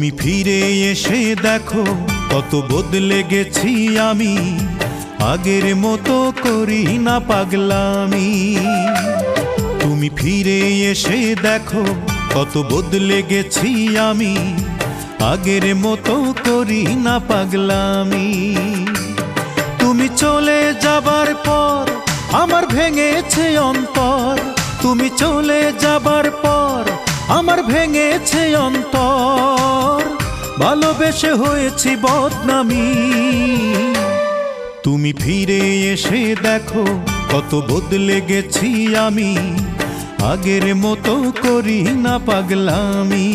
তুমি ফিরে এসে দেখো কত বদলে গেছি আমি, আগের মতো করি না পাগলামি। তুমি ফিরে এসে দেখো কত বদলে গেছি আমি, আগের মতো করি না পাগলামি। তুমি চলে যাবার পর আমার ভেঙেছে অন্তর, তুমি চলে যাবার পর আমার ভেঙেছে অন্তর, ভালোবেসে হয়েছি বদনামি। তুমি ফিরে এসে দেখো কত বদলে গেছি আমি, আগের মতো করি না পাগলামি।